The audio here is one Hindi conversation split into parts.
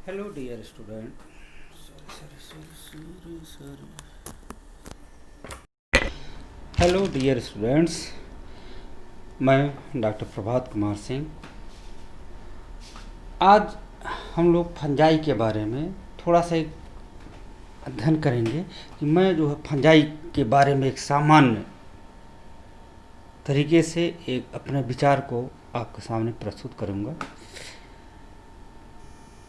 Hello, dear student. Sorry. Hello dear students, मैं डॉक्टर प्रभात कुमार सिंह। आज हम लोग फंजाई के बारे में थोड़ा सा एक अध्ययन करेंगे कि मैं जो है फंजाई के बारे में एक सामान्य तरीके से एक अपने विचार को आपके सामने प्रस्तुत करूंगा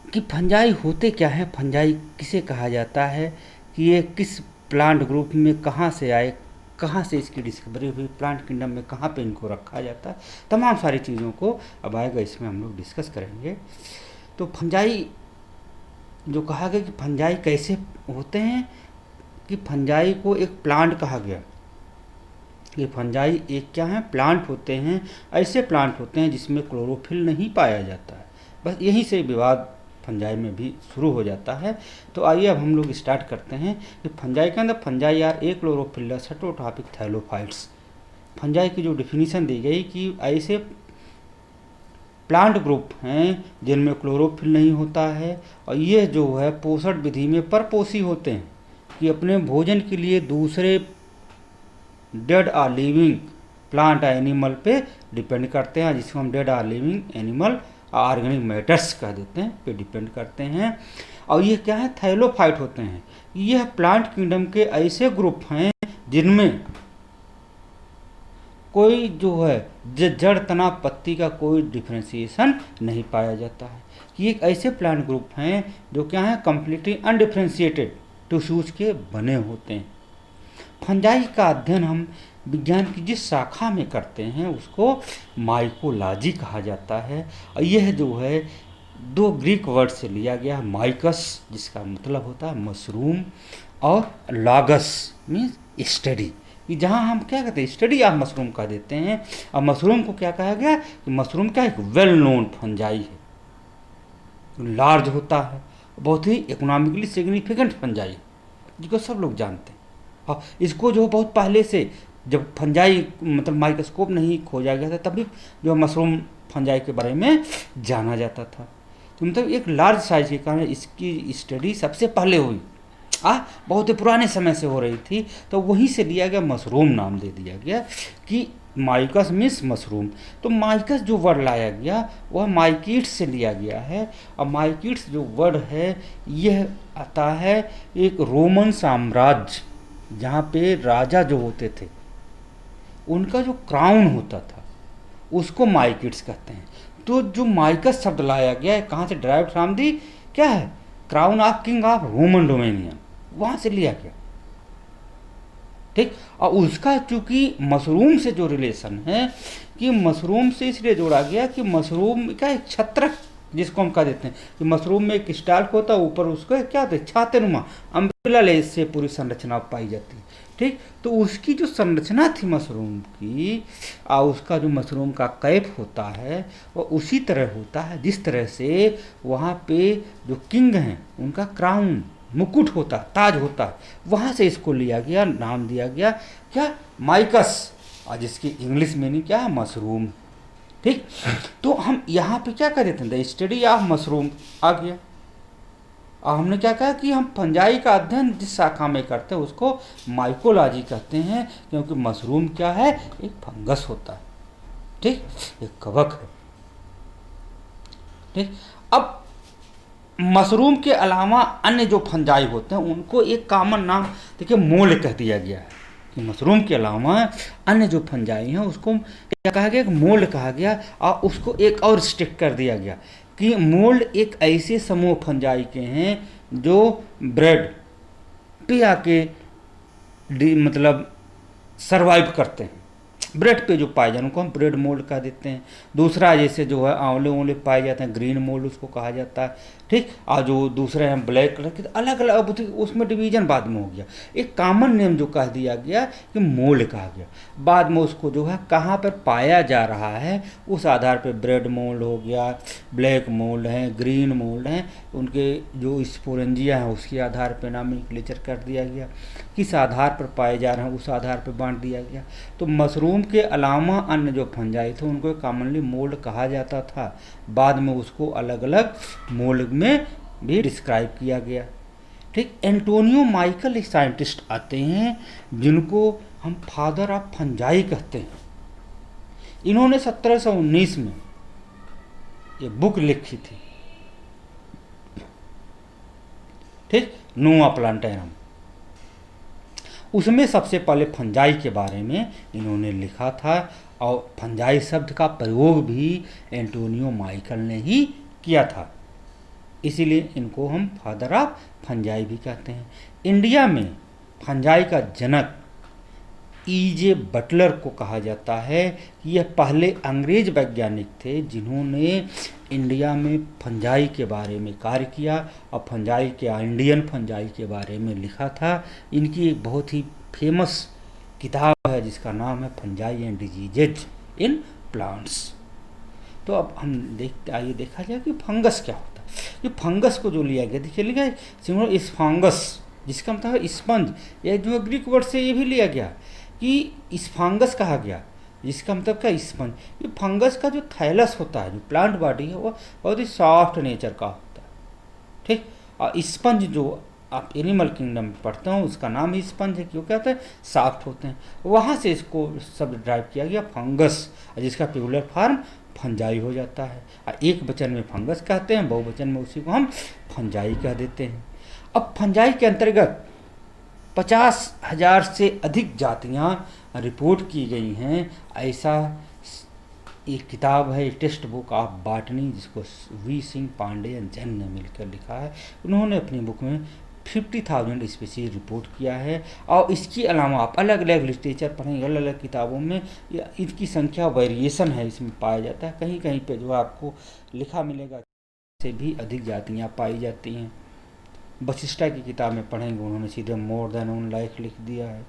कि फंजाई होते क्या है, फंजाई किसे कहा जाता है, कि ये किस प्लांट ग्रुप में कहाँ से आए, कहाँ से इसकी डिस्कवरी हुई, प्लांट किंगडम में कहाँ पे इनको रखा जाता है, तमाम सारी चीज़ों को अब आएगा इसमें हम लोग डिस्कस करेंगे। तो फंजाई जो कहा गया कि फंजाई कैसे होते हैं, कि फंजाई को एक प्लांट कहा गया। ये फंजाई एक क्या है, प्लांट होते हैं, ऐसे प्लांट होते हैं जिसमें क्लोरोफिल नहीं पाया जाता है। बस यहीं से विवाद फंजाई में भी शुरू हो जाता है। तो आइए अब हम लोग स्टार्ट करते हैं कि फंजाई के अंदर fungi are achlorophyllous heterotrophic thallophytes. Fungi की जो डिफिनीशन दी गई कि ऐसे प्लांट ग्रुप हैं जिनमें क्लोरोफिल नहीं होता है, और ये जो है पोषण विधि में परपोषी होते हैं, कि अपने भोजन के लिए दूसरे dead or living plant animal पे डिपेंड करते हैं, जिसको हम dead or living animal organic matters कह देते हैं, पे डिपेंड करते हैं। और ये क्या है, थैलोफाइट होते हैं। यह प्लांट किंगडम के ऐसे ग्रुप हैं जिनमें कोई जो है जड़ तना पत्ती का कोई डिफ्रेंसिएशन नहीं पाया जाता है। ये एक ऐसे प्लांट ग्रुप हैं जो क्या है, कंप्लीटली अनडिफ्रेंशिएटेड टिश्यूज के बने होते हैं। फंजाई का अध्ययन हम विज्ञान की जिस शाखा में करते हैं उसको माइकोलॉजी कहा जाता है। और यह जो है दो ग्रीक वर्ड से लिया गया है, माइकस जिसका मतलब होता है मशरूम, और लॉगस मीन्स स्टडी, कि जहाँ हम क्या कहते हैं, स्टडी ऑफ मशरूम कह देते हैं। और मशरूम को क्या कहा गया कि मशरूम क्या एक वेल नोन फंजाई है, लार्ज होता है, बहुत ही इकोनॉमिकली सिग्निफिकेंट फंजाई है, जिसको सब लोग जानते हैं। और इसको जो बहुत पहले से, जब फंजाई मतलब माइक्रोस्कोप नहीं खोजा गया था, तभी जो मशरूम फंजाई के बारे में जाना जाता था। तो मतलब एक लार्ज साइज के कारण इसकी स्टडी सबसे पहले हुई, बहुत ही पुराने समय से हो रही थी। तो वहीं से लिया गया, मशरूम नाम दे दिया गया कि माइकस मीन्स मशरूम। तो माइकस जो वर्ड लाया गया वह माइकिट्स से लिया गया है। और माइकिट्स जो वर्ड है यह आता है एक रोमन साम्राज्य, जहाँ पे राजा जो होते थे उनका जो क्राउन होता था उसको माइकिट्स कहते हैं। तो जो माइकस शब्द लाया गया है कहाँ से, ड्राइव फ्रॉम दी क्या है, crown of king of Roman dominion, वहाँ से लिया गया। ठीक, और उसका चूंकि मशरूम से जो रिलेशन है, कि मशरूम से इसलिए जोड़ा गया कि मशरूम का एक छत्रक जिसको हम कह देते हैं, कि मशरूम में एक स्टाल्क होता है, ऊपर उसको क्या होता है, छातेनुमा अम्ब्रेला लेस से पूरी संरचना पाई जाती है। ठीक, तो उसकी जो संरचना थी मशरूम की, और उसका जो मशरूम का कैप होता है वो उसी तरह होता है जिस तरह से वहाँ पे जो किंग हैं उनका क्राउन मुकुट होता, ताज होता है, वहाँ से इसको लिया गया, नाम दिया गया क्या, माइकस, और जिसकी इंग्लिश मीनिंग क्या है, मशरूम। ठीक, तो हम यहाँ पे क्या कर रहे थे, द स्टडी ऑफ मशरूम आ गया। और हमने क्या कहा कि हम फंजाई का अध्ययन जिस शाखा में करते हैं उसको माइकोलॉजी कहते हैं, क्योंकि मशरूम क्या है, एक फंगस होता है। ठीक, एक कवक है। ठीक, अब मशरूम के अलावा अन्य जो फंजाई होते हैं उनको एक कॉमन नाम देखिए मोल्ड कह दिया गया है, कि मशरूम के अलावा अन्य जो फंजाई हैं उसको क्या कहा गया, एक मोल्ड कहा गया। और उसको एक और स्टिक कर दिया गया कि मोल्ड एक ऐसे समूह फंजाई के हैं जो ब्रेड पे आके मतलब सरवाइव करते हैं, ब्रेड पे जो पाए जाते हैं उनको हम ब्रेड मोल्ड कह देते हैं। दूसरा जैसे जो है आंवले ओंवले पाए जाते हैं, ग्रीन मोल्ड उसको कहा जाता है। ठीक, और जो दूसरे हैं ब्लैक कलर के, अलग अलग उसमें डिवीजन बाद में हो गया। एक कॉमन नेम जो कह दिया गया कि मोल्ड कहा गया। बाद में उसको जो है कहाँ पर पाया जा रहा है उस आधार पर ब्रेड मोल्ड हो गया, ब्लैक मोल्ड हैं, ग्रीन मोल्ड हैं, उनके जो स्पोरेंजिया हैं उसके आधार पर नॉमेनक्लेचर कर दिया गया। किस आधार पर पाए जा रहे हैं उस आधार पर बांट दिया गया। तो मशरूम के अलावा अन्य जो फंजाई थे उनको कॉमनली मोल्ड कहा जाता था, बाद में उसको अलग अलग मोल्ड में भी डिस्क्राइब किया गया। ठीक, एंटोनियो माइकल एक साइंटिस्ट आते हैं जिनको हम फादर ऑफ फंजाई कहते हैं। इन्होंने 1719 में ये बुक लिखी थी, ठीक, नोवा प्लांटेरम। उसमें सबसे पहले फंजाई के बारे में इन्होंने लिखा था और फंजाई शब्द का प्रयोग भी एंटोनियो माइकल ने ही किया था, इसीलिए इनको हम फादर ऑफ फंजाई भी कहते हैं। इंडिया में फंजाई का जनक E.J. बटलर को कहा जाता है कि यह पहले अंग्रेज वैज्ञानिक थे जिन्होंने इंडिया में फंजाई के बारे में कार्य किया और फंजाई के इंडियन फंजाई के बारे में लिखा था। इनकी एक बहुत ही फेमस किताब है जिसका नाम है fungi and diseases in plants. तो अब हम आइए देखा जाए कि फंगस क्या होता है। ये फंगस को जो लिया गया, देखिए लिखा है सिंगुलर इस फंगस, जिसका मतलब है स्पंज। यह जो ग्रीक वर्ड से ये भी लिया गया कि इस फंगस कहा गया, जिसका मतलब क्या स्पंज। ये फंगस का जो थैलस होता है, जो प्लांट बॉडी है, वो बहुत ही सॉफ्ट नेचर का होता है। ठीक, और स्पंज जो आप एनिमल किंगडम में पढ़ते हो उसका नाम ही स्पंज है, क्यों क्या होता है, सॉफ्ट होते हैं। वहाँ से इसको शब्द ड्राइव किया गया फंगस, जिसका प्लूरल फॉर्म फंजाई हो जाता है। और एक वचन में फंगस कहते हैं, बहुवचन में उसी को हम फंजाई कह देते हैं। अब फंजाई के अंतर्गत 50,000 से अधिक जातियां रिपोर्ट की गई हैं। ऐसा एक किताब है, टेक्स्ट बुक ऑफ बॉटनी, जिसको वी सिंह पांडे एंड जैन ने मिलकर लिखा है। उन्होंने अपनी बुक में 50,000 स्पीसीज रिपोर्ट किया है। और इसके अलावा आप अलग अलग लिटरेचर पढ़ेंगे, अलग अलग किताबों में इनकी संख्या वेरिएशन है, इसमें पाया जाता है। कहीं कहीं पे जो आपको लिखा मिलेगा से भी अधिक जातियाँ पाई जाती हैं। वशिष्ठा की किताब में पढ़ेंगे, उन्होंने सीधे मोर देन 1 लाख लिख दिया है।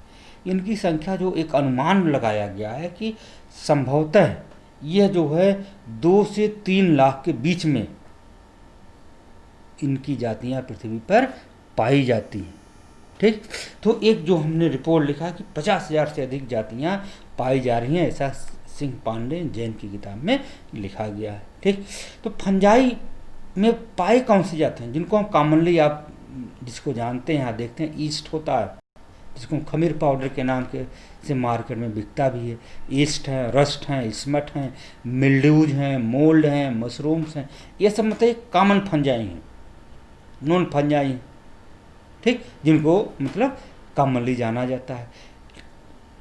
इनकी संख्या जो एक अनुमान लगाया गया है कि संभवतः यह जो है 2 से 3 लाख के बीच में इनकी जातियां पृथ्वी पर पाई जाती हैं। ठीक, तो एक जो हमने रिपोर्ट लिखा कि 50,000 से अधिक जातियां पाई जा रही हैं, ऐसा सिंह पांडे जैन की किताब में लिखा गया है। ठीक, तो फंजाई में पाए कौन सी जाते हैं, जिनको हम कॉमनली आप जिसको जानते हैं, यहाँ देखते हैं ईस्ट होता है, जिसको खमीर पाउडर के नाम के से मार्केट में बिकता भी है। ईस्ट है, रस्ट हैं, स्मट हैं, मिल्ड्यूज हैं, मोल्ड हैं, मशरूम्स हैं, ये सब मतलब कॉमन फंजाई हैं, नॉन फंजाई हैं। ठीक, जिनको मतलब कॉमनली जाना जाता है।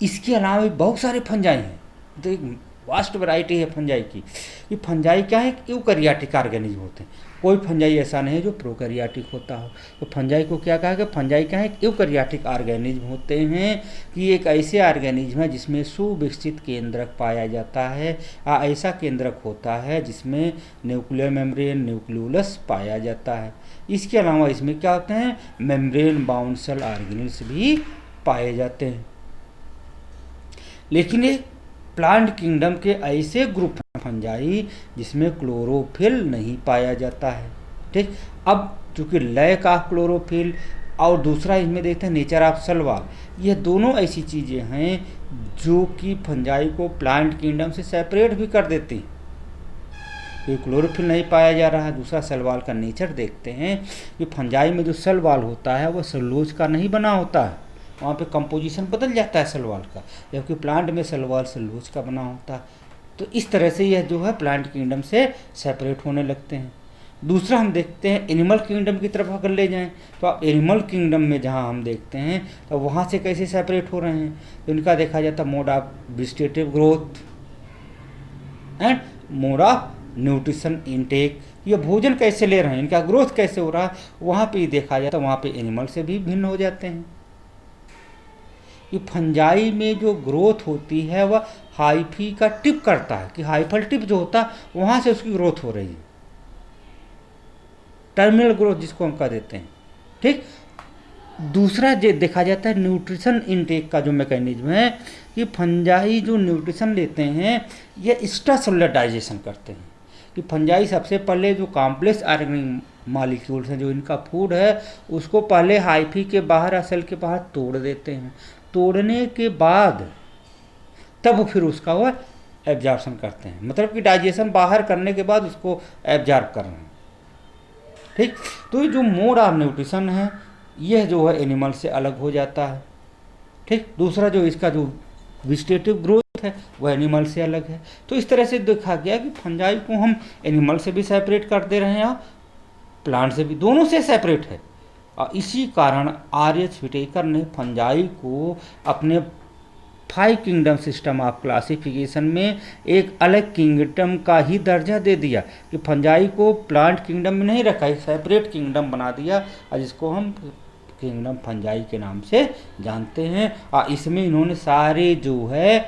इसके अलावा भी बहुत सारे फंजाई हैं, तो एक वास्ट वैरायटी है फंजाई की। ये फंजाई क्या है, यूकैरियोटिक ऑर्गेनिज्म होते हैं, कोई फंजाई ऐसा नहीं है जो प्रोकैरियोटिक होता हो। तो फंजाई को क्या कहा गया, फंजाई क्या है, यूकैरियोटिक ऑर्गेनिज्म होते हैं कि एक ऐसे ऑर्गेनिज्म है जिसमें सुविकसित केंद्रक पाया जाता है। ऐसा केंद्रक होता है जिसमें न्यूक्लियर मेम्ब्रेन, न्यूक्लियोलस पाया जाता है। इसके अलावा इसमें क्या होते हैं, मेम्ब्रेन बाउंड सेल ऑर्गेनेल्स भी पाए जाते हैं। लेकिन एक प्लांट किंगडम के ऐसे ग्रुप हैं फंजाई जिसमें क्लोरोफिल नहीं पाया जाता है। ठीक, अब चूंकि लैक ऑफ क्लोरोफिल और दूसरा इसमें देखते हैं नेचर ऑफ सेल वॉल, ये दोनों ऐसी चीज़ें हैं जो कि फंजाई को प्लांट किंगडम से सेपरेट भी कर देती हैं। क्योंकि क्लोरोफिल नहीं पाया जा रहा है। दूसरा सेल वॉल का नेचर देखते हैं कि फंजाई में जो सेल वॉल होता है वो सेलुलोज का नहीं बना होता है, वहाँ पे कंपोजिशन बदल जाता है सेल वॉल का, जबकि प्लांट में सेल वॉल सेलुलोज का बना होता है। तो इस तरह से यह जो है प्लांट किंगडम से सेपरेट होने लगते हैं। दूसरा हम देखते हैं एनिमल किंगडम की तरफ अगर ले जाएं तो आप एनिमल किंगडम में जहाँ हम देखते हैं तो वहाँ से कैसे सेपरेट हो रहे हैं, तो इनका देखा जाता है mode of vegetative growth and mode of nutrition intake. ये भोजन कैसे ले रहे हैं, इनका ग्रोथ कैसे हो रहा है, वहाँ पे देखा जाता है, वहाँ पे एनिमल से भी भिन्न हो जाते हैं। कि फंजाई में जो ग्रोथ होती है वह हाइफी का टिप करता है, कि हाइफल टिप जो होता है वहाँ से उसकी ग्रोथ हो रही है, टर्मिनल ग्रोथ जिसको हम कह देते हैं। ठीक, दूसरा जो देखा जाता है न्यूट्रिशन इनटेक का जो मैकेनिज्म है, कि फंजाई जो न्यूट्रिशन लेते हैं ये एक्स्ट्रा सेलुलर डाइजेशन करते हैं। कि फंजाई सबसे पहले जो कॉम्प्लेक्स ऑर्गेनिक मॉलिक्यूल्स हैं जो इनका फूड है उसको पहले हाइफी के बाहर सेल के बाहर तोड़ देते हैं। तोड़ने के बाद तब फिर उसका वह एब्जॉर्प्शन करते हैं, मतलब कि डाइजेशन बाहर करने के बाद उसको एब्जॉर्ब कर रहे हैं। ठीक, तो ये जो मोड ऑफ न्यूट्रिशन है यह जो है एनिमल से अलग हो जाता है। ठीक, दूसरा जो इसका जो वेजिटेटिव ग्रोथ है वह एनिमल से अलग है। तो इस तरह से देखा गया कि फंजाई को हम एनिमल से भी सेपरेट कर दे रहे हैं और प्लांट से भी, दोनों से सेपरेट है। और इसी कारण आर.एच. व्हिटेकर ने फंजाई को अपने 5 किंगडम सिस्टम ऑफ क्लासिफिकेशन में एक अलग किंगडम का ही दर्जा दे दिया, कि फंजाई को प्लांट किंगडम में नहीं रखा, एक सेपरेट किंगडम बना दिया और जिसको हम किंगडम फंजाई के नाम से जानते हैं। और इसमें इन्होंने सारे जो है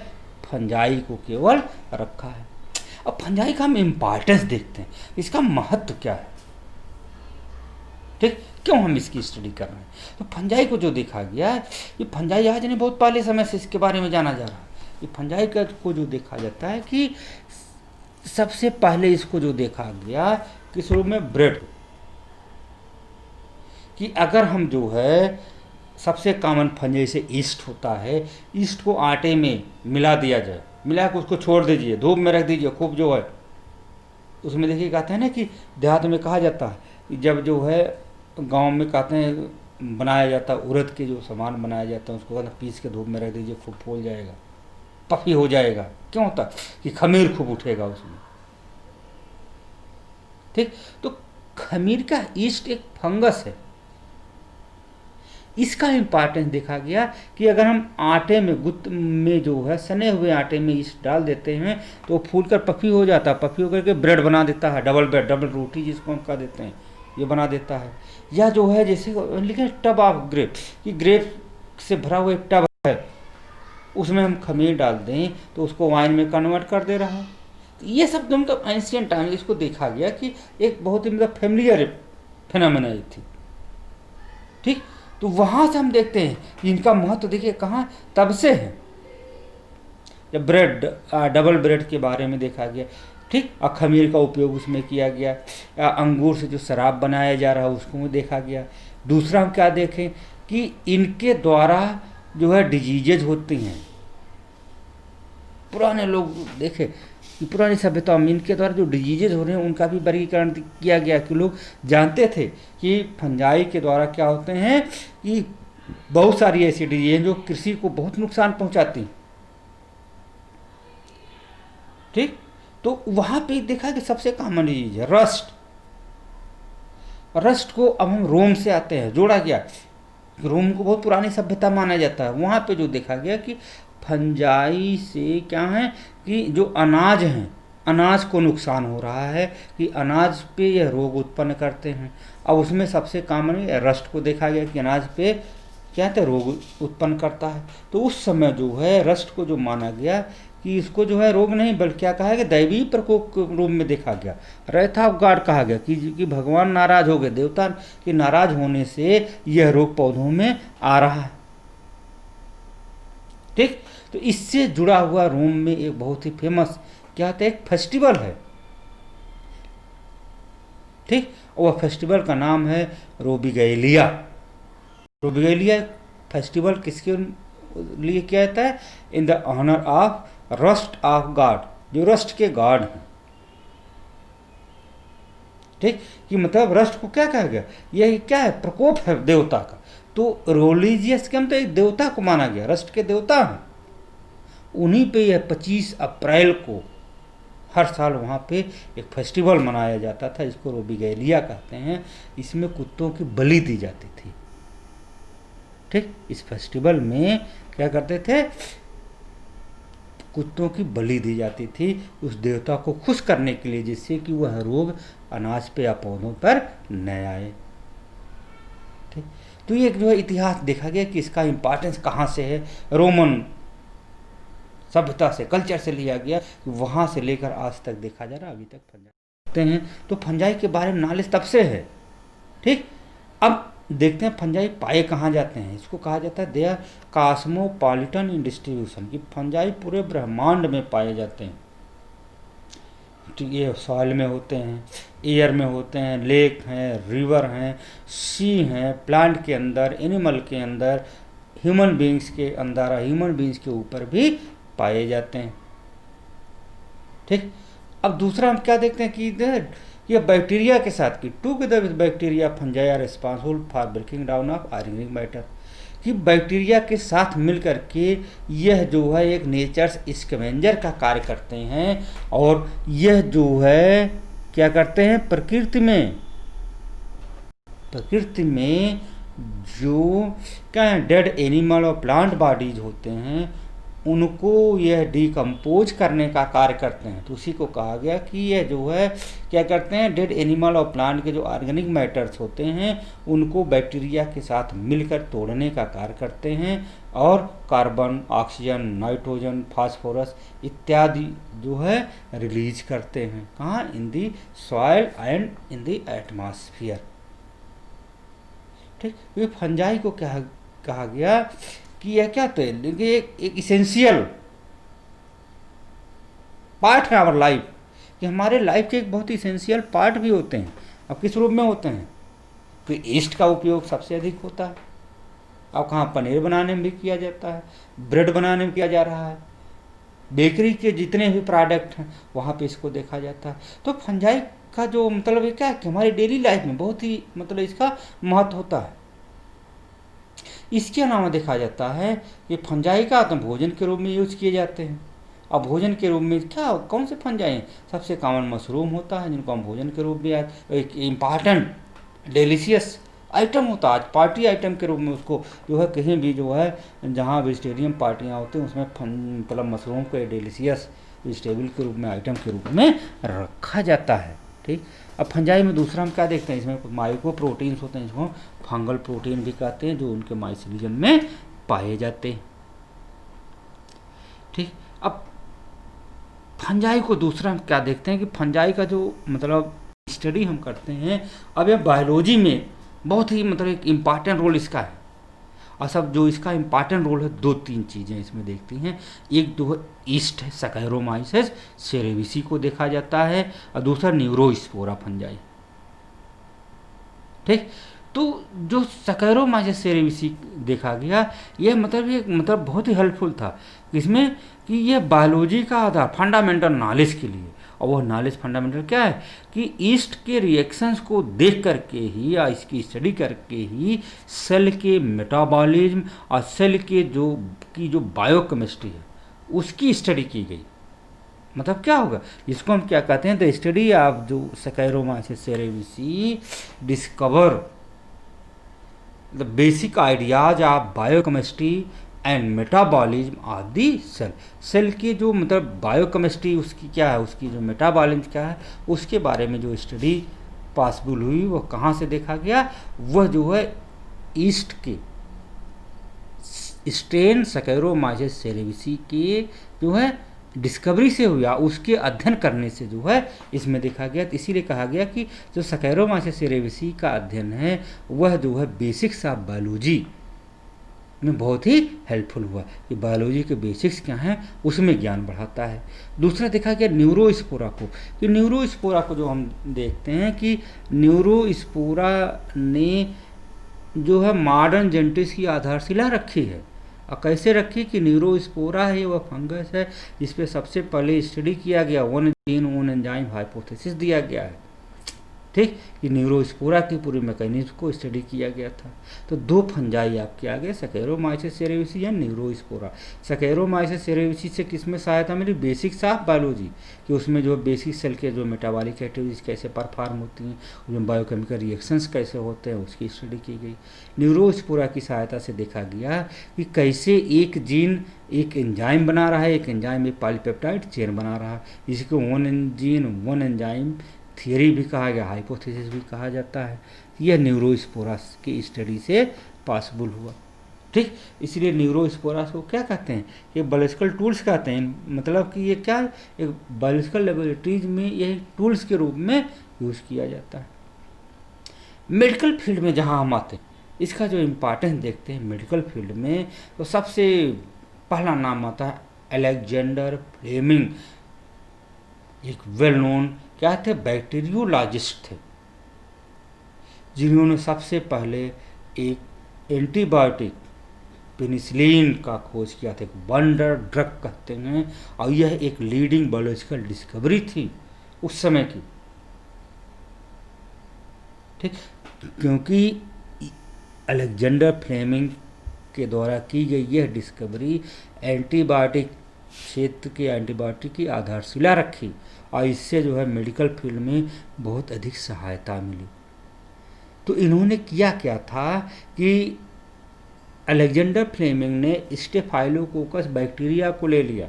फंजाई को केवल रखा है। अब फंजाई का हम इम्पॉर्टेंस देखते हैं, इसका महत्व क्या है, ठीक, क्यों हम इसकी स्टडी कर रहे हैं। तो फंजाई को जो देखा गया है, ये फंजाई आज नहीं बहुत पहले समय से इसके बारे में जाना जा रहा है। ये फंजाई का को जो देखा जाता है कि सबसे पहले इसको जो देखा गया कि शुरू में ब्रेड, कि अगर हम जो है सबसे कॉमन फंजाई से ईस्ट होता है, ईस्ट को आटे में मिला दिया जाए, मिला के उसको छोड़ दीजिए, धूप में रख दीजिए खूब जो है, उसमें देखिए कहते हैं ना कि देहात में कहा जाता है कि जब जो है गांव में कहते हैं बनाया जाता है उड़द के जो सामान बनाया जाता है उसको कहते हैं पीस के धूप में रख दीजिए, खूब फूल जाएगा, पफी हो जाएगा। क्यों होता कि खमीर खूब उठेगा उसमें। ठीक, तो खमीर का ईस्ट एक फंगस है, इसका इम्पॉर्टेंस देखा गया कि अगर हम आटे में गुत्त में जो है सने हुए आटे में ईस्ट डाल देते हैं तो वो फूल कर पफी हो जाता है, पफी होकर के ब्रेड बना देता है, डबल ब्रेड, डबल रोटी जिसको हम कह देते हैं, ये बना देता है। या जो है जैसे लिखे टब ऑफ ग्रेप, कि ग्रेप से भरा हुआ एक टब है, उसमें हम खमीर डाल दें तो उसको वाइन में कन्वर्ट कर दे रहा है। तो ये सब मतलब एंशिएंट टाइम इसको देखा गया कि एक बहुत ही मतलब फेमिलियर फिनोमेना थी। ठीक, तो वहाँ से हम देखते हैं कि इनका महत्व देखिए कहाँ तब से है, जब ब्रेड डबल ब्रेड के बारे में देखा गया। ठीक, और खमीर का उपयोग उसमें किया गया, अंगूर से जो शराब बनाया जा रहा है उसको में देखा गया। दूसरा हम क्या देखें कि इनके द्वारा जो है डिजीजेज होती हैं। पुराने लोग देखे कि पुरानी सभ्यता में इनके द्वारा जो डिजीजेज हो रहे हैं उनका भी वर्गीकरण किया गया, कि लोग जानते थे कि फंजाई के द्वारा क्या होते हैं कि बहुत सारी ऐसी डिजीज जो कृषि को बहुत नुकसान पहुंचाती हैं। ठीक, तो वहां पे देखा कि सबसे कॉमन डिजीज है रस्ट। रस्ट को अब हम रोम से आते हैं, जोड़ा गया, रोम को बहुत पुरानी सभ्यता माना जाता है। वहां पे जो देखा गया कि फंजाई से क्या है कि जो अनाज हैं, अनाज को नुकसान हो रहा है, कि अनाज पे यह रोग उत्पन्न करते हैं। अब उसमें सबसे कॉमन रस्ट को देखा गया कि अनाज पे क्या है रोग उत्पन्न करता है। तो उस समय जो है रस्ट को जो माना गया कि इसको जो है रोग नहीं बल्कि क्या कहा गया दैवीय प्रकोप के रूप में देखा गया, रेथ ऑफ गॉड कहा गया कि भगवान नाराज हो गए, देवता के नाराज होने से यह रोग पौधों में आ रहा है। ठीक, तो इससे जुड़ा हुआ रोम में एक बहुत ही फेमस क्या होता है एक फेस्टिवल है। ठीक, और वह फेस्टिवल का नाम है रोबिगैलिया। रोबिगैलिया फेस्टिवल किसके लिए किया जाता है? In the honour of rust of god, जो रस्ट के गॉड हैं। ठीक, कि मतलब रस्ट को क्या कहा गया, यह क्या है प्रकोप है देवता का। तो रिलीजियस के मतलब एक देवता को माना गया, रस्ट के देवता हैं। उन्हीं पे यह 25 अप्रैल को हर साल वहाँ पे एक फेस्टिवल मनाया जाता था, इसको रोबिगैलिया कहते हैं। इसमें कुत्तों की बलि दी जाती थी। ठीक, इस फेस्टिवल में क्या करते थे, कुत्तों की बलि दी जाती थी उस देवता को खुश करने के लिए, जिससे कि वह रोग अनाज पे या पौधों पर न आए। ठीक, तो ये जो है इतिहास देखा गया कि इसका इम्पोर्टेंस कहाँ से है, रोमन सभ्यता से, कल्चर से लिया गया, वहाँ से लेकर आज तक देखा जा रहा, अभी तक फंजाई हैं। तो फंजाई के बारे में नॉलेज तब से है। ठीक, अब देखते हैं फंजाई पाए कहाँ जाते हैं। इसको कहा जाता है they are cosmopolitan in distribution, कि फंजाई पूरे ब्रह्मांड में पाए जाते हैं। ठीक, ये सॉइल में होते हैं, एयर में होते हैं, लेक हैं, रिवर हैं, सी हैं, प्लांट के अंदर, एनिमल के अंदर, ह्यूमन बींग्स के अंदर, ह्यूमन बींग्स के ऊपर भी पाए जाते हैं। ठीक, अब दूसरा हम क्या देखते हैं यह बैक्टीरिया के साथ की together with bacteria fungi are responsible for breaking down of organic matter, कि बैक्टीरिया के साथ मिलकर के यह जो है एक नेचर्स स्कैवेंजर का कार्य करते हैं, और यह जो है क्या करते हैं, प्रकृति में जो क्या है डेड एनिमल और प्लांट बॉडीज होते हैं उनको यह डिकम्पोज करने का कार्य करते हैं। तो उसी को कहा गया कि यह जो है क्या करते हैं, डेड एनिमल और प्लांट के जो ऑर्गेनिक मैटर्स होते हैं उनको बैक्टीरिया के साथ मिलकर तोड़ने का कार्य करते हैं, और कार्बन, ऑक्सीजन, नाइट्रोजन, फास्फोरस इत्यादि जो है रिलीज करते हैं। कहाँ? In the soil and in the atmosphere. ठीक, ये फंजाई को क्या कहा गया कि यह क्या तो एक इसेंशियल पार्ट है आवर लाइफ, कि हमारे लाइफ के एक बहुत ही इसेंशियल पार्ट भी होते हैं। अब किस रूप में होते हैं? तो ईस्ट का उपयोग सबसे अधिक होता है। अब कहाँ पनीर बनाने में भी किया जाता है, ब्रेड बनाने में किया जा रहा है, बेकरी के जितने भी प्रोडक्ट हैं वहाँ पे इसको देखा जाता है। तो फंजाई का जो मतलब ये क्या है कि हमारी डेली लाइफ में बहुत ही मतलब इसका महत्व होता है। इसके अलावा देखा जाता है कि फंजाई का तो भोजन के रूप में यूज किए जाते हैं। अब भोजन के रूप में क्या कौन से फंजाई हैं? सबसे कॉमन मशरूम होता है, जिनको हम भोजन के रूप में एक इम्पॉर्टेंट डिलीशियस आइटम होता है। आज पार्टी आइटम के रूप में उसको जो है कहीं भी जो है जहाँ वेजिटेरियन पार्टियाँ होती हैं उसमें मतलब मशरूम को डिलीशियस वेजिटेबल के रूप में आइटम के रूप में रखा जाता है। ठीक, अब फंजाई में दूसरा हम क्या देखते हैं, इसमें माइक्रो प्रोटीन्स होते हैं, जिसको फंगल प्रोटीन भी कहते हैं, जो उनके माइसिलियन में पाए जाते हैं। ठीक, अब फंजाई को दूसरा हम क्या देखते हैं कि फंजाई का जो मतलब स्टडी हम करते हैं, अब यह बायोलॉजी में बहुत ही मतलब एक इम्पॉर्टेंट रोल इसका है। और सब जो इसका इम्पॉर्टेंट रोल है, दो तीन चीज़ें इसमें देखती हैं। एक जो है ईस्ट है, सैकरोमाइसेस सेरेविसी को देखा जाता है, और दूसरा न्यूरोस्पोरा फंजाई। ठीक, तो जो सैकरोमाइसेस सेरेविसी देखा गया, यह मतलब बहुत ही हेल्पफुल था इसमें कि यह बायोलॉजी का आधार फंडामेंटल नॉलेज के लिए। और वह नॉलेज फंडामेंटल क्या है कि ईस्ट के रिएक्शंस को देख करके ही या इसकी स्टडी करके ही सेल के मेटाबॉलिज्म और सेल के जो बायोकेमिस्ट्री है उसकी स्टडी की गई। मतलब क्या होगा, इसको हम क्या कहते हैं, द स्टडी ऑफ जो saccharomyces cerevisiae discover the basic ideas of biochemistry and metabolism of the cell. Cell की जो मतलब बायोकेमिस्ट्री उसकी क्या है, उसकी जो मेटाबॉलिज्म क्या है, उसके बारे में जो स्टडी पॉसिबल हुई वो कहाँ से देखा गया, वह जो है ईस्ट के स्ट्रेन सैकरोमाइसेस सेरेविसी के जो है डिस्कवरी से हुआ, उसके अध्ययन करने से जो है इसमें देखा गया। तो इसीलिए कहा गया कि जो सैकरोमाइसेस सेरेविसी का अध्ययन है वह जो है बेसिक्स ऑफ बायोलॉजी में बहुत ही हेल्पफुल हुआ, कि बायोलॉजी के बेसिक्स क्या हैं उसमें ज्ञान बढ़ाता है। दूसरा देखा गया न्यूरोस्पोरा को, कि न्यूरोस्पोरा को जो हम देखते हैं कि न्यूरोस्पोरा ने जो है मॉडर्न जेनेटिक्स की आधारशिला रखी है। और कैसे रखी कि न्यूरोस्पोरा है वह फंगस है जिस पे सबसे पहले स्टडी किया गया, one gene one enzyme hypothesis दिया गया है। ठीक, कि न्यूरोस्पोरा की पूरी मैकेनिज्म को स्टडी किया गया था। तो दो फंजाई आपके आगे, सैकरोमाइसेस सेरेविसी या न्यूरोस्पोरा। सैकरोमाइसेस सेरेविसी से किस में सहायता मिली, बेसिक्स ऑफ बायोलॉजी, कि उसमें जो बेसिक सेल के जो मेटाबॉलिक एक्टिविटीज कैसे परफॉर्म होती हैं, उसमें बायोकेमिकल रिएक्शंस कैसे होते हैं, उसकी स्टडी की गई। न्यूरोस्पोरा की सहायता से देखा गया कि कैसे एक जीन एक एंजाइम बना रहा है, एक एंजाइम एक पॉलीपेप्टाइड चेन बना रहा है, जिसको one gene one enzyme theory भी कहा गया, हाइपोथेसिस भी कहा जाता है। यह न्यूरोस्पोरा की स्टडी से पॉसिबल हुआ। ठीक, इसलिए न्यूरोस्पोरा को क्या कहते हैं, ये बायोलॉजिकल टूल्स कहते हैं। मतलब कि ये क्या है, एक बायोलॉजिकल लेबोरेटरीज में यह टूल्स के रूप में यूज़ किया जाता है। मेडिकल फील्ड में जहाँ हम आते हैं, इसका जो इम्पोर्टेंस देखते हैं मेडिकल फील्ड में, तो सबसे पहला नाम आता है अलेक्जेंडर फ्लेमिंग। एक वेल नोन क्या थे, बैक्टीरियोलॉजिस्ट थे, जिन्होंने सबसे पहले एक एंटीबायोटिक पेनिसिलिन का खोज किया था। एक वंडर ड्रग कहते हैं, और यह एक लीडिंग बायोलॉजिकल डिस्कवरी थी उस समय की। ठीक, क्योंकि अलेक्जेंडर फ्लेमिंग के द्वारा की गई यह डिस्कवरी एंटीबायोटिक क्षेत्र के एंटीबायोटिक की आधारशिला रखी और इससे जो है मेडिकल फील्ड में बहुत अधिक सहायता मिली। तो इन्होंने किया क्या था कि अलेक्जेंडर फ्लेमिंग ने स्टेफाइलोकोकस बैक्टीरिया को ले लिया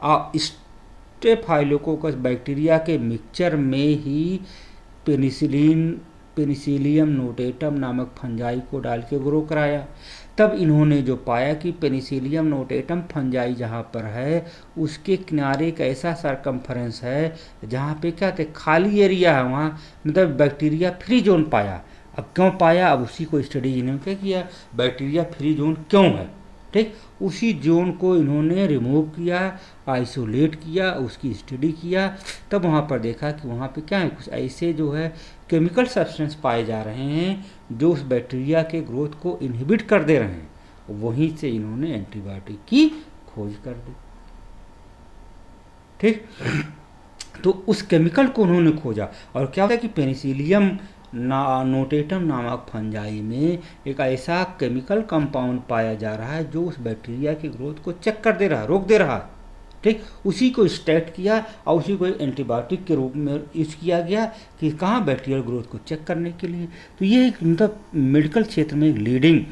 और स्टेफाइलोकोकस बैक्टीरिया के मिक्सचर में ही पेनिसिलियम नोटेटम नामक फंजाई को डाल के ग्रो कराया। तब इन्होंने जो पाया कि पेनिसिलियम नोटेटम फंजाई जहाँ पर है उसके किनारे एक ऐसा सरकमफ्रेंस है जहाँ पे क्या थे खाली एरिया है, वहाँ मतलब बैक्टीरिया फ्री जोन पाया। अब क्यों पाया, अब उसी को स्टडी इन्होंने क्या किया, बैक्टीरिया फ्री जोन क्यों है, ठीक, उसी जोन को इन्होंने रिमूव किया, आइसोलेट किया, उसकी स्टडी किया। तब वहाँ पर देखा कि वहाँ पे क्या है, कुछ ऐसे जो है केमिकल सब्सटेंस पाए जा रहे हैं जो उस बैक्टीरिया के ग्रोथ को इनहिबिट कर दे रहे हैं। वहीं से इन्होंने एंटीबायोटिक की खोज कर दी। ठीक, तो उस केमिकल को उन्होंने खोजा और क्या होता है कि पेनिसिलियम नोटेटम नामक फंजाई में एक ऐसा केमिकल कंपाउंड पाया जा रहा है जो उस बैक्टीरिया की ग्रोथ को चेक कर दे रहा है, रोक दे रहा है। ठीक, उसी को स्टैट किया और उसी को एंटीबायोटिक के रूप में यूज़ किया गया कि कहाँ बैक्टीरियल ग्रोथ को चेक करने के लिए। तो ये एक मतलब मेडिकल क्षेत्र में एक लीडिंग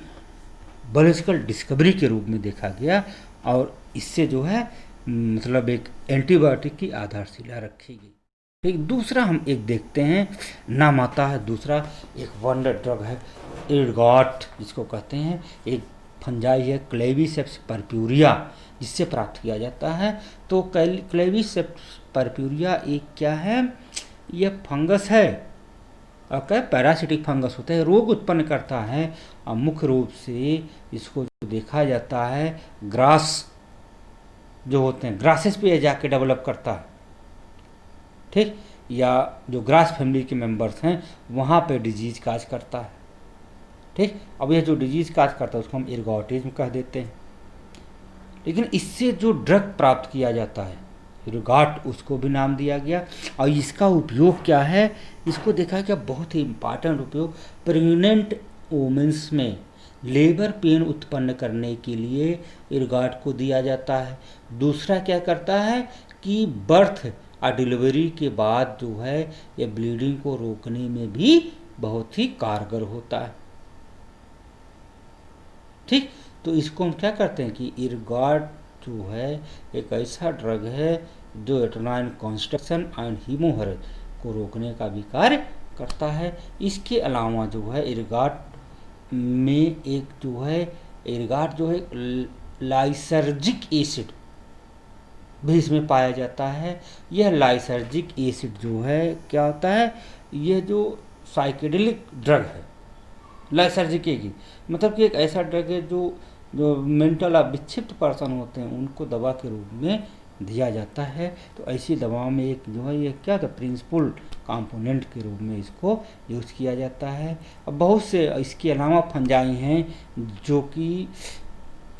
बायोलॉजिकल डिस्कवरी के रूप में देखा गया और इससे जो है मतलब एक एंटीबायोटिक की आधारशिला रखी गई। ठीक, दूसरा हम एक देखते हैं, नाम आता है दूसरा एक वंडर ड्रग है इरगॉट जिसको कहते हैं, एक फंजाई है क्लेविसेप्स पर्प्यूरिया जिससे प्राप्त किया जाता है। तो क्लेविसेप्स पर्प्यूरिया एक क्या है, यह फंगस है और क्या पैरासिटिक फंगस होता है, रोग उत्पन्न करता है और मुख्य रूप से इसको जो देखा जाता है ग्रास जो होते हैं ग्रासेस पे जाके डेवलप करता है। ठीक, या जो ग्रास फैमिली के मेंबर्स हैं वहाँ पे डिजीज काज करता है। ठीक, अब यह जो डिजीज काज करता है उसको हम इरगॉटिज्म कह देते हैं। लेकिन इससे जो ड्रग प्राप्त किया जाता है इरगॉट, उसको भी नाम दिया गया और इसका उपयोग क्या है, इसको देखा गया बहुत ही इम्पॉर्टेंट उपयोग प्रेग्नेंट वुमेन्स में लेबर पेन उत्पन्न करने के लिए इरगॉट को दिया जाता है। दूसरा क्या करता है कि बर्थ और डिलीवरी के बाद जो है ये ब्लीडिंग को रोकने में भी बहुत ही कारगर होता है। ठीक, तो इसको हम क्या करते हैं कि इरगॉट जो है एक ऐसा ड्रग है जो एट्रोनाइन कॉन्स्ट्रक्शन एंड हीमोहरेज को रोकने का भी कार्य करता है। इसके अलावा जो है इरगॉट में एक जो है इरगॉट जो है लाइसर्जिक एसिड भी इसमें पाया जाता है। यह लाइसर्जिक एसिड जो है क्या होता है, यह जो साइकेडेलिक ड्रग है लाइसर्जिक की मतलब कि एक ऐसा ड्रग है जो मेंटल और विक्षिप्त पर्सन होते हैं उनको दवा के रूप में दिया जाता है। तो ऐसी दवाओं में एक जो है ये क्या था प्रिंसिपल कंपोनेंट के रूप में इसको यूज़ किया जाता है। अब बहुत से इसके अलावा फंजाई हैं जो कि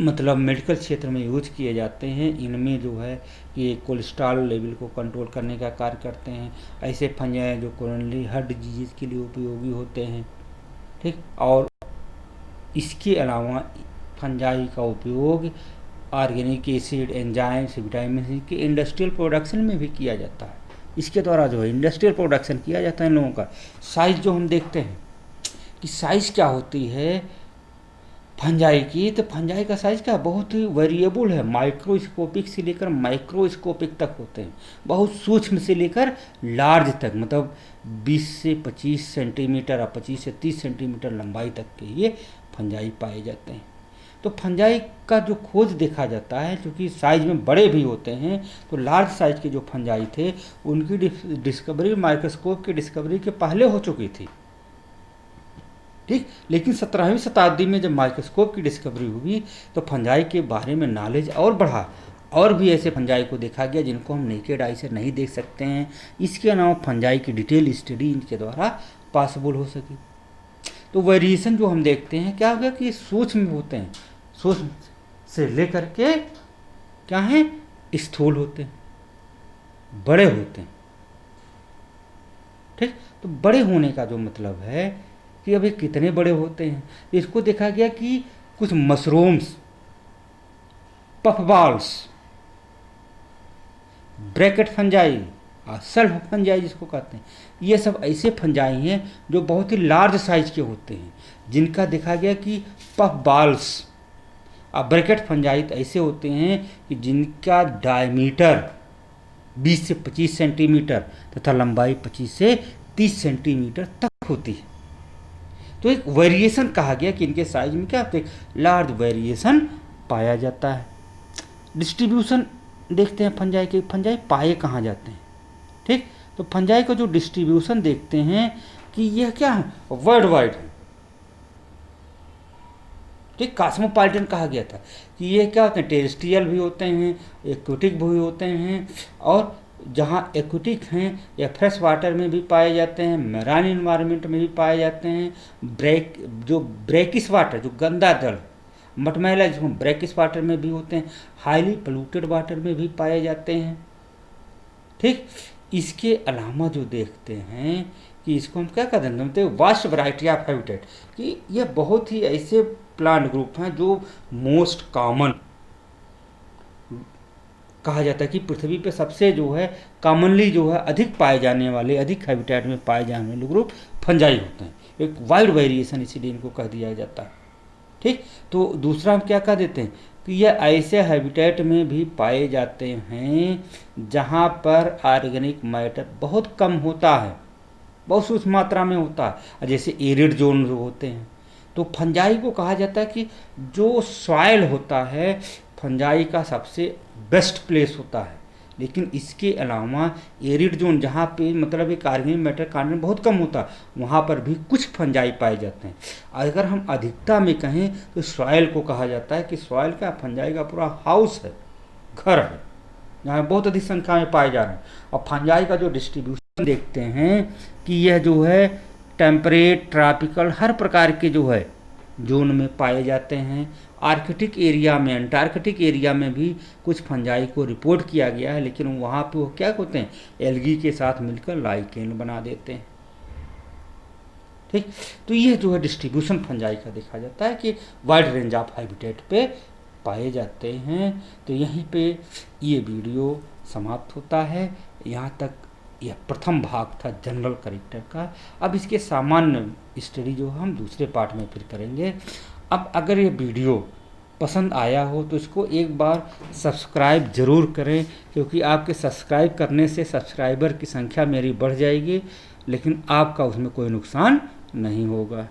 मतलब मेडिकल क्षेत्र में यूज किए जाते हैं। इनमें जो है ये कोलेस्ट्रॉल लेवल को कंट्रोल करने का कार्य करते हैं। ऐसे फंजाई जो कोरोनरी हार्ट डिजीज़ के लिए उपयोगी होते हैं। ठीक, और इसके अलावा फंजाई का उपयोग organic acid enzymes vitamin C के इंडस्ट्रियल प्रोडक्शन में भी किया जाता है। इसके द्वारा जो है इंडस्ट्रियल प्रोडक्शन किया जाता है इन लोगों का। साइज़ जो हम देखते हैं कि साइज़ क्या होती है फंजाई की, तो फंजाई का साइज़ क्या बहुत ही वेरिएबल है, माइक्रोस्कोपिक से लेकर माइक्रोस्कोपिक तक होते हैं, बहुत सूक्ष्म से लेकर लार्ज तक, मतलब 20 से 25 सेंटीमीटर और 25 से 30 सेंटीमीटर लंबाई तक के ये फंजाई पाए जाते हैं। तो फंजाई का जो खोज देखा जाता है क्योंकि साइज में बड़े भी होते हैं, तो लार्ज साइज के जो फंजाई थे उनकी डिस्कवरी माइक्रोस्कोप की डिस्कवरी के पहले हो चुकी थी। ठीक, लेकिन 17वीं शताब्दी में जब माइक्रोस्कोप की डिस्कवरी हुई तो फंजाई के बारे में नॉलेज और बढ़ा और भी ऐसे फंजाई को देखा गया जिनको हम नेकेड आई से नहीं देख सकते हैं। इसके अलावा फंजाई की डिटेल स्टडी इनके द्वारा पॉसिबल हो सकी। तो वेरिएशन जो हम देखते हैं क्या हो गया कि सूक्ष्म होते हैं, सूक्ष्म से लेकर के क्या हैं स्थूल होते हैं, बड़े होते हैं। ठीक, तो बड़े होने का जो मतलब है कि अब ये कितने बड़े होते हैं, इसको देखा गया कि कुछ मशरूम्स, पफबॉल्स, ब्रैकेट फंजाई और सेल्फ फंजाई जिसको कहते हैं, ये सब ऐसे फंजाई हैं जो बहुत ही लार्ज साइज के होते हैं, जिनका देखा गया कि पफबॉल्स और ब्रैकेट फंजाई ऐसे होते हैं कि जिनका डायमीटर 20 से 25 सेंटीमीटर तथा लंबाई 25 से 30 सेंटीमीटर तक होती है। तो एक वेरिएशन कहा गया कि इनके साइज में क्या होता है, लार्ज वेरिएशन पाया जाता है। डिस्ट्रीब्यूशन देखते हैं फंजाई के, फंजाई पाए कहाँ जाते हैं, ठीक। तो फंजाई का जो डिस्ट्रीब्यूशन देखते हैं कि यह क्या है, वर्ल्ड वाइड है, ठीक। कॉस्मोपॉलिटन कहा गया था कि ये क्या होते हैं, टेरेस्ट्रियल भी होते हैं, एक्वेटिक भी होते हैं, और जहाँ एक्वेटिक हैं या फ्रेश वाटर में भी पाए जाते हैं, मैराइन इन्वायरमेंट में भी पाए जाते हैं, ब्रैकिश वाटर जो गंदा जल, मटमैला जिसको ब्रैकिश वाटर में भी होते हैं, हाईली पोल्यूटेड वाटर में भी पाए जाते हैं, ठीक। इसके अलावा जो देखते हैं कि इसको हम क्या कहते हैं, मतलब वास्ट वैरायटी ऑफ हैबिटेट, कि ये बहुत ही ऐसे प्लांट ग्रुप हैं जो मोस्ट कॉमन कहा जाता है कि पृथ्वी पे सबसे जो है कॉमनली जो है अधिक पाए जाने वाले, अधिक हैबिटेट में पाए जाने वाले ग्रुप फंजाई होते हैं। एक वाइड वेरिएशन इसीलिए इनको कह दिया जाता है, ठीक। तो दूसरा हम क्या कह देते हैं कि यह ऐसे हैबिटेट में भी पाए जाते हैं जहाँ पर ऑर्गेनिक मैटर बहुत कम होता है, बहुत सूक्ष्म मात्रा में होता है, जैसे एरिड जोन जो होते हैं। तो फंजाई को कहा जाता है कि जो सॉइल होता है फंजाई का सबसे बेस्ट प्लेस होता है, लेकिन इसके अलावा एरिड जोन जहाँ पे मतलब एक ऑर्गेनिक मैटर कंटेंट बहुत कम होता है, वहाँ पर भी कुछ फंजाई पाए जाते हैं। अगर हम अधिकता में कहें तो सॉइल को कहा जाता है कि सॉइल का फंजाई का पूरा हाउस है, घर है, जहाँ बहुत अधिक संख्या में पाए जा रहे हैं। और फंजाई का जो डिस्ट्रीब्यूशन देखते हैं कि यह जो है टेम्परेट, ट्रॉपिकल, हर प्रकार के जो है जोन में पाए जाते हैं। आर्कटिक एरिया में, अंटार्कटिक एरिया में भी कुछ फंजाई को रिपोर्ट किया गया है, लेकिन वहाँ पे वो क्या होते हैं, एल्गी के साथ मिलकर लाइकेन बना देते हैं, ठीक। तो ये जो है डिस्ट्रीब्यूशन फंजाई का देखा जाता है कि वाइड रेंज ऑफ हैबिटेट पे पाए जाते हैं। तो यहीं पे ये वीडियो समाप्त होता है। यहाँ तक यह प्रथम भाग था जनरल कैरेक्टर का। अब इसके सामान्य स्टडी जो हम दूसरे पार्ट में फिर करेंगे। अब अगर ये वीडियो पसंद आया हो तो इसको एक बार सब्सक्राइब ज़रूर करें, क्योंकि आपके सब्सक्राइब करने से सब्सक्राइबर की संख्या मेरी बढ़ जाएगी, लेकिन आपका उसमें कोई नुकसान नहीं होगा।